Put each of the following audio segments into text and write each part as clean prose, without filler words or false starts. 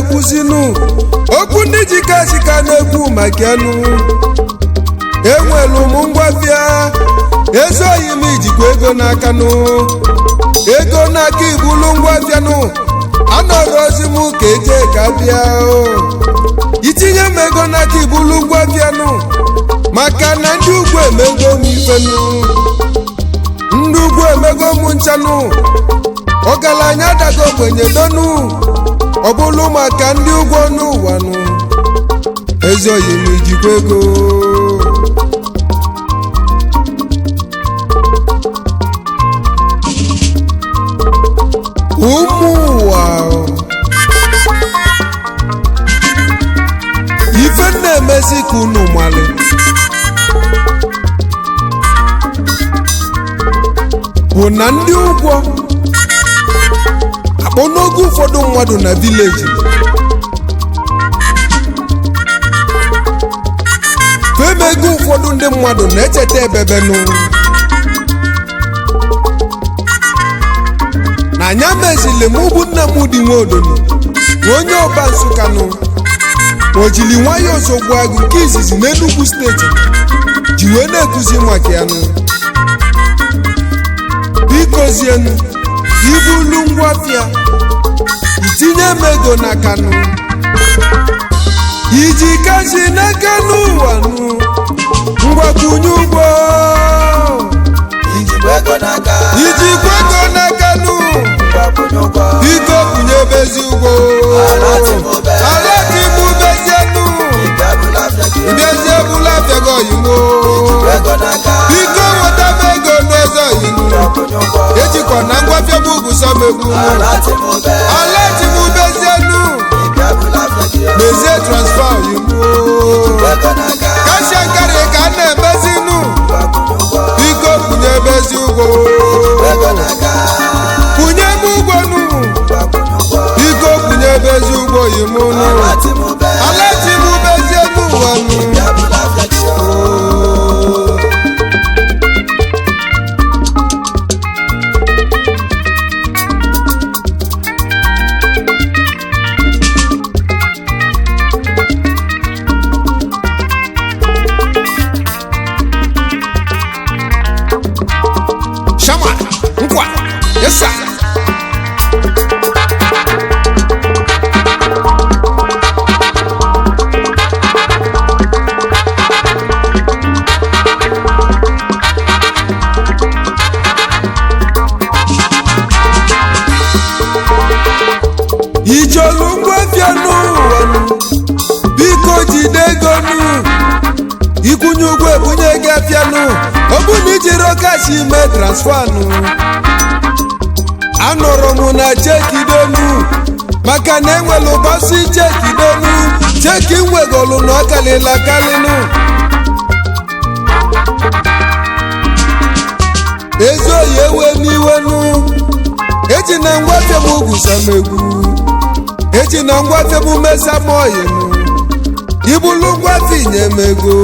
na-ekwuzinu okwu ndị jikasi ka na-ekwu maka enu enwelu m ngwafịa ezoghị m ijikwa ego n'aka nụ ego n'aka ibulu ngwafịa nụ anọrọzi m ka eje ka bịa itinye m ego n'aka ibulu ngwafịa nụ maka na ndị ugwu emego m ifenu ndị ugwu emego m nchanụ ọgaranya adago ogbenye donu ọ bụlụ maka ndị ugwu n'ụwa nụ ezoghị m ijikwa ego ụmụ ụwa ife na-emezi ka unu mali bụ na ndị ụgwọ akpọ n'oge ụfọdụ mmadụ na vileji femego ụfọdụ ndị mmadụ na-echeta ebebenu na anya mezili mụ bụ nna m dị Nwaodonu onye ọba Nsụkanụ o jiri nwayọọ ozogbu agụ nke izizi n'Enugu steeti ji wee na-ekuzi maka ya nụ bikozienu ibulu ngwafịa itinye m ego n'aka nụ iji kazi n'aka n'ụwa nụ ngwakwunye ụgwọ ijikwa ego n'aka nụ biko kwunye bezi ụgwọ alatimubezienu bezie bụla bịago oyibo biko nweta m ego n'eze oyibo ejikwa na ngwafịa m ugwu samegbu alatimubezienu mezie transfa oyibo kashiankari ka a na-emezinu biko kwunye bezi ụgwọ kwunye m ụgwọ nụ biko kwunye bezi ụgwọ oyibo nụ alatimubezienu ụwa nụ Yes, sir. Ijolu ngwafịa n'ụwa biko jide ego nụ ikwunye ụgwọ ebunye gị afịa nụ ọ bụ na ijiri ọkachi mee transfa nụ anọrọ m na chekidonu maka na enwere ụbọchị chekidonu cheki nwegolu na ọkalịla kalịnụ ezoghị ewe n'iwenu eji na ngwafịa m ugwu samegwu eji na ngwafịa m mesamoyinu ibulu ngwafịa inyemego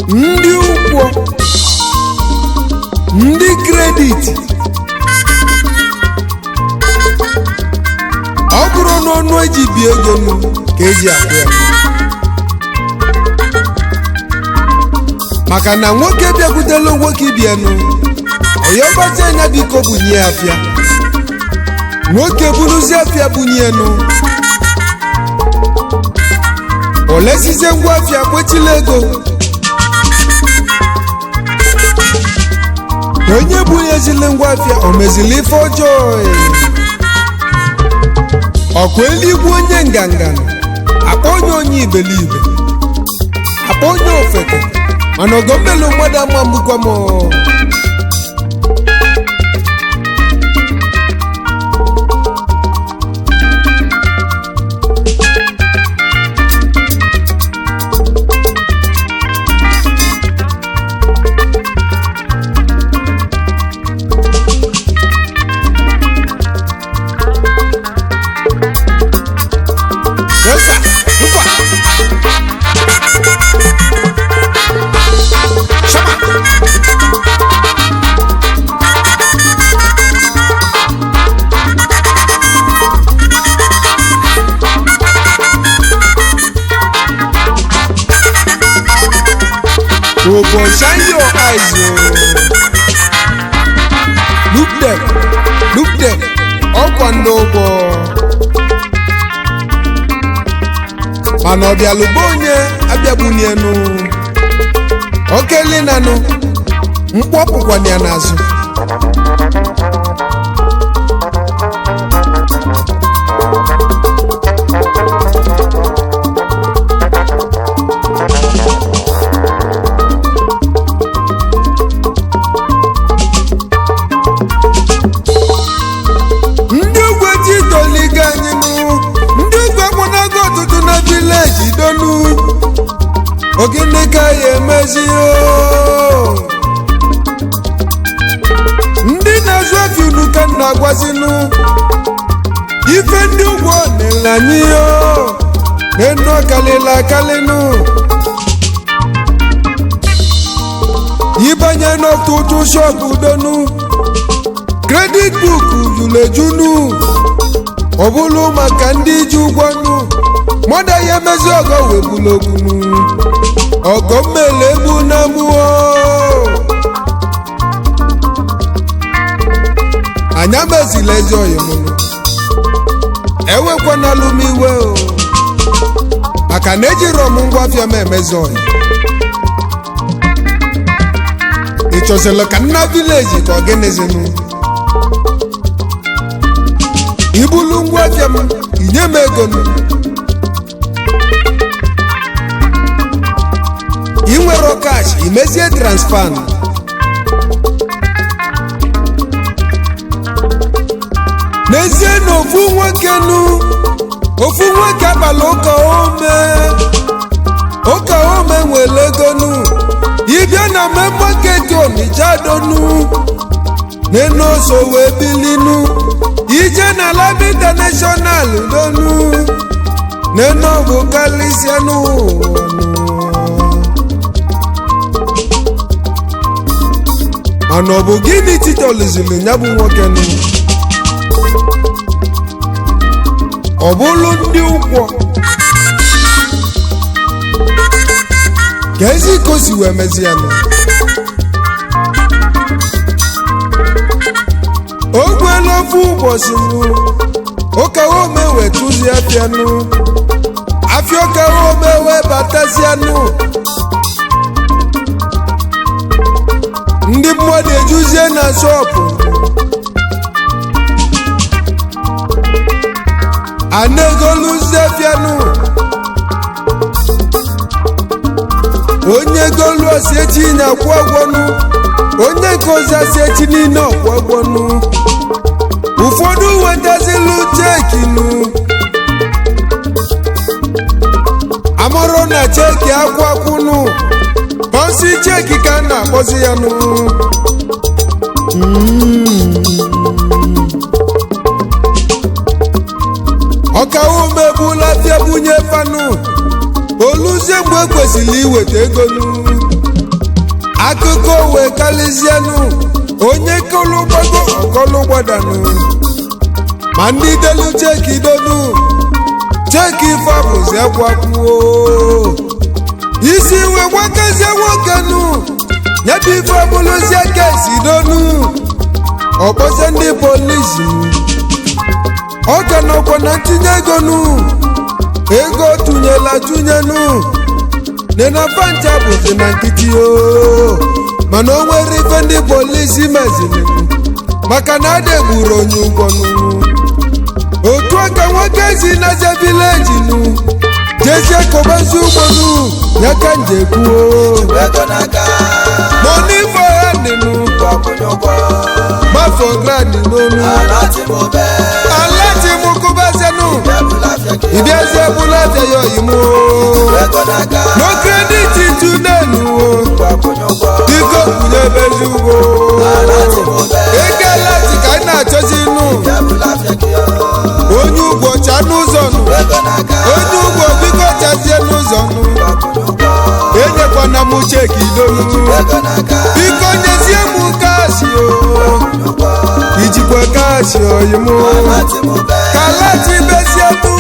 ndị ụgwọ ndị kredit ọ bụrụ na ọnụ eji bi ego nụ ka eji akwụ ya maka na nwoke bịakwutela nwoke ibianụ oyọgbazi anya biko bunye afịa nwoke buruzi afịa bunye nụ olesizie ngwa afịa kwechila ego onye bunyezili ngwa afịa o mezili ife ọjọọ ọkwa eluigwe onye nganga akpọ onye ibelibe akpọ onye ofeke mana ogombelu mmadụ ama mgbukwa m Shama Ogo shine your eyes. Look them. Ọkwa ndị ụgbọ. Mana ọbịalụgbo onye abịagbunienu. Okelinanụ mkpọpụkwana ya n'azụ. Ndị ugwe jitoliga anyị nụ, ndị ugwe akpọnago ọtụtụ na vileji donu. Ogene ka ya emezi ndị na-azụ afịa unu ka m na-agwazinu ife ndị ụgwọ na-ele anyị n'enu akalịla akalịnụ ịbanye n'ọtụtụ shọpụ donu kredit buk julejunu ọ bụlụ maka ndị ji ụgwọ nụ mmadụ ya emezi ọgọ webulogunu ọgọ mmele egbu na mụọ anya mezila ezi oyimụnụ ewekwanalụ m iwe maka na ejiro m ngwa afịa m emezi oyi ị chọzila ka nna vileji ka ọ gịnịzinụ ibulu ngwa afịa m inye m ego nụ ị nwere cash imezie transfer n'ezie na ofu nwoke abalị ụka ome nwere ego nụ ịbịa na main market Onitsha donu n'enu oso wee bilinu ije na Lab International donu n'enu ọgụ kalisianụ mana ọ bụ gịnị titolizili ya bụ nwoke nụ ọ bụlụ ndị ụkwọ ka ezi ka o si wee mezi ya nụ o gweela ofu ụbọchị nụ ụkawa ome wee tụzi afịa nụ afịa ụkawa ome wee batazia nụ ndị mmadụ ejuzie na shọpụ a na-egoluzie fianụ onye golu osiechi na akwụ ọgwọnụ onye nke ozi asiechi niile ọkwụ ọgwọnụ ụfọdụ wetazilu chekinụ amụrụ na cheki akwụ akwụnụ bọnsị cheki ka a na-akpọzi ya nụ ọkawa omebula afịa bunye fanụ oluzie mgbe ekwesịrị iweta ego nụ akụkọ wee kalizienụ onye kolugbago ọkọlụgbadanụ ma ndị delu cheki donu cheki ife abụzi akwakwuo isi wee gbakazie nwoke nụ nyebe ife abụlụzie kesi donu ọkpọzie ndị polisi ọ ka nọkwa na ntinye ego nụ ego tụnyela tụnyenụ nena pancha bụzi na nkịtị mana o nwere ife ndị polisi meziri maka na ada egburu onye ụgwọ nụ otu aka nwoke si naje vileji nụ jezie kọbazi ụgbọ nụ ya ka njekwuo monifo ya dịnụ mafọ grad n'onu alati mukubazenu ibiazie bulafia yo imu no credit tudenu diko kunye bezugo eke lati ka ina achozinu onye ugbo cha n'ụzọ nụ onye ugbo biko chazie n'ụzọ nụ enyekwana m cheki donu biko nyezie m kashi ijikwa kashi oyimu kalati bezie tu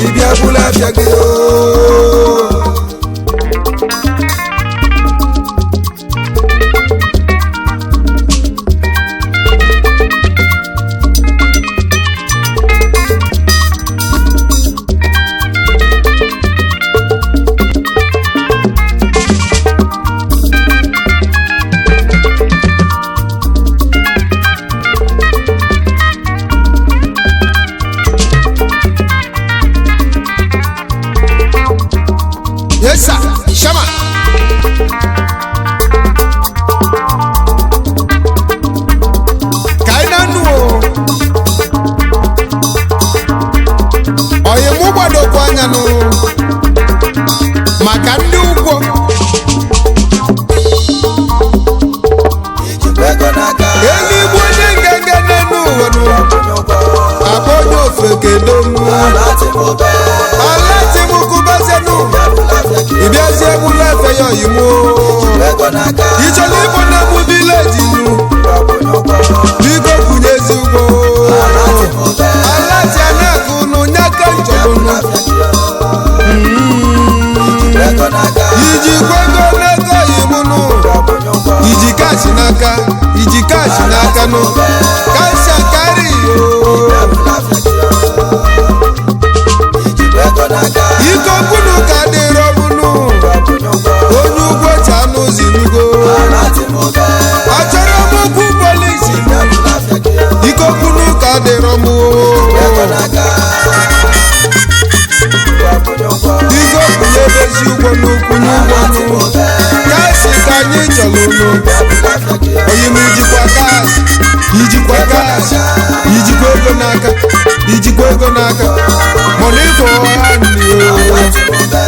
ibia bulafia gị anya nụ maka ndị ụgwọ eluigwe onye nganga n'elu ụwa nụ akpọ onye ofe kedonu ala timukubazenu ịbịazie egbula efe ya oyimu ịchọrọ ịbụ na mụ vileji nụ biko kwunyezi ụgwọ ala ti anakụ nụ nyaka njọlụnụ iji kwego n'ego oyimu nụ iji kashi n'aka nụ kashi akari ike okwunu ka dịrị ọbụnụ onye ugbo ji anụ zinugo achọrọ m okwu polisi ike okwunu ka dịrị ọmụ ike okwunye ebezi ụgwọ n'ukwunye ụgwọ nụ kashi ka anyị chọrọ unu oyim ijikwa ego n'aka mana ịfọ ha n'iyo